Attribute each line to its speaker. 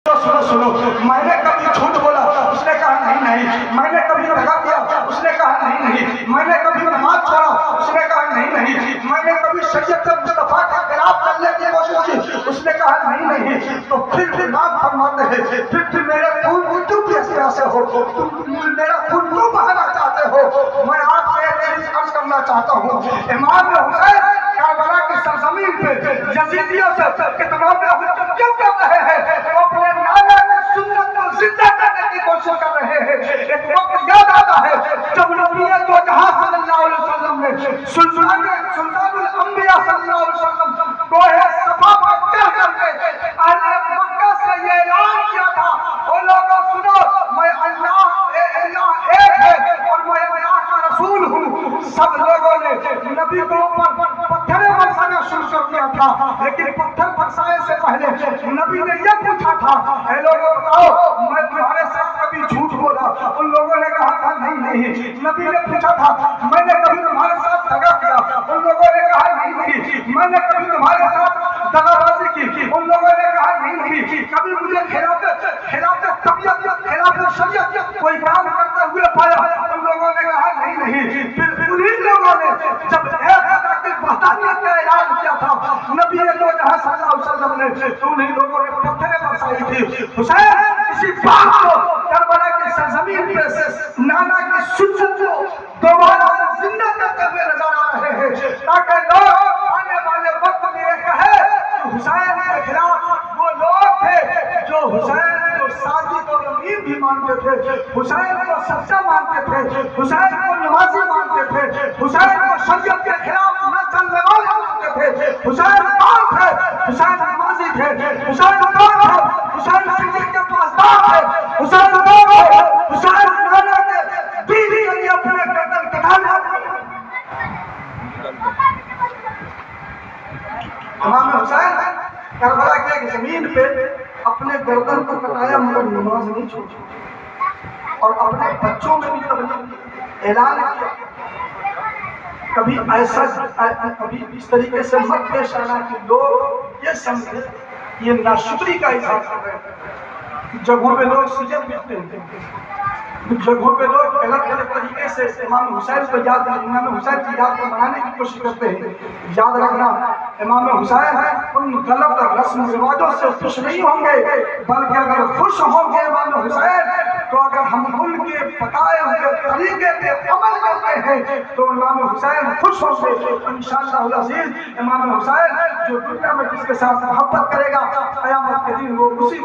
Speaker 1: सुनो सुनो, मैंने कभी झूठ बोला? उसने कहा नहीं नहीं। मैंने कभी दगा किया? उसने कहा नहीं नहीं। मैंने कभी नमाज छोड़ा? उसने कहा नहीं नहीं। मैंने कभी शरीयत मुस्तफा के खिलाफ करने की कोशिश की? उसने कहा नहीं नहीं। तो फिर भी आप फरमाते हैं, फिर मेरे खून क्यों इस तरह से हो? तुम मेरा खून क्यों बहाना चाहते हो? मैं आपसे एक चीज अर्ज करना चाहता हूँ, इमाम हुसैन करबला की सरजमीन पे यजीदियों से कितना क्यों कर रहे हैं? वो अपने नाना की सुन्नत को जिंदा करने की कोशिश कर रहे हैं। एक वक्त याद आता है जब नबी दो जहां सल्लल्लाहु अलैहि वसल्लम ने सुल्तानुल अंबिया सल्लल्लाहु अलैहि वसल्लम गोहे सफा पर चढ़ करके अहले मक्का से ये ऐलान किया था, ओ लोगों सुनो, मैं अल्लाह एक है और मैं अल्लाह का रसूल हूँ। सब लोगों ने नबी को ऊपर पत्थर बरसाना शुरू कर दिया था, लेकिन पत्थर बरसाने से पहले नबी ने यह पूछा था, ऐ लोगों बताओ मैं तुम्हारे साथ कभी झूठ बोला? उन लोगों ने कहा था नहीं नहीं। नबी ने पूछा था, मैंने कभी तुम्हारे साथ दगा किया? उन लोगों ने कहा नहीं नहीं। मैंने कभी तुम्हारे साथ दगाबाजी की? उन लोगों ने कहा नहीं नहीं। कभी मुझे खिलाफ तबीयत खिलाफ शरीयत कोई काम करते हुए पाया? उन लोगों ने कहा नहीं नहीं। फिर उन्हीं लोगों ने जब वहदानियत का ऐलान किया था, नबी दो जहां सल्लल्लाहु अलैहि वसल्लम ने, तो उन्हीं लोगों ने पत्थरें बरसाई थी। हुसैन इसी बात को करबला की सरजमीन पे नाना की सुन्नत को दोबारा से जिंदा करते हुए नजर आ रहे हैं, ताकि लोग आने वाले वक्त में ये कहे कि हुसैन के खिलाफ वो लोग थे जो हुसैन को साजिद और अमीन भी मानते थे, हुसैन को सच्चा मानते थे, हुसैन को नमाजी मानते थे, हुसैन को शरीयत के खिलाफ न चलने वाले मानते थे। हुसैन कौन थे? हुसैन नमाजी थे। हुसैन कौन थे? हुसैन शरीयत के पासदार थे। हुसैन कौन थे? हुसैन नाना के बीवी के लिए अपने गर्दन कटाने इमाम हुसैन करबला की एक जमीन पे अपने गर्दन को कटाया, मगर नमाज नहीं छोड़ी और अपने बच्चों में भी तबलीग ऐलान किया। कभी ऐसा कभी इस तरीके से मत पेश आना कि लोग ये समझे ये नाशुक्री का इजहार कर रहे हैं। जगहों पे लोग सीजन देते हैं, जगहों पे लोग अलग अलग तरीके से इमाम हुसैन को इमाम हुसैन की याद को मनाने की कोशिश करते हैं। याद रखना, इमाम हुसैन उन गलत रस्म रिवाजों से खुश नहीं होंगे, बल्कि अगर खुश होंगे इमाम हुसैन तो अगर हम उनके बताए हुए तरीके पे अमल करते हैं तो इमाम हुसैन खुश होंगे। इंशाअल्लाह अज़ीज़ इमाम हुसैन जो दुनिया में जिसके साथ मोहब्बत करेगा, क़यामत के दिन वो उसी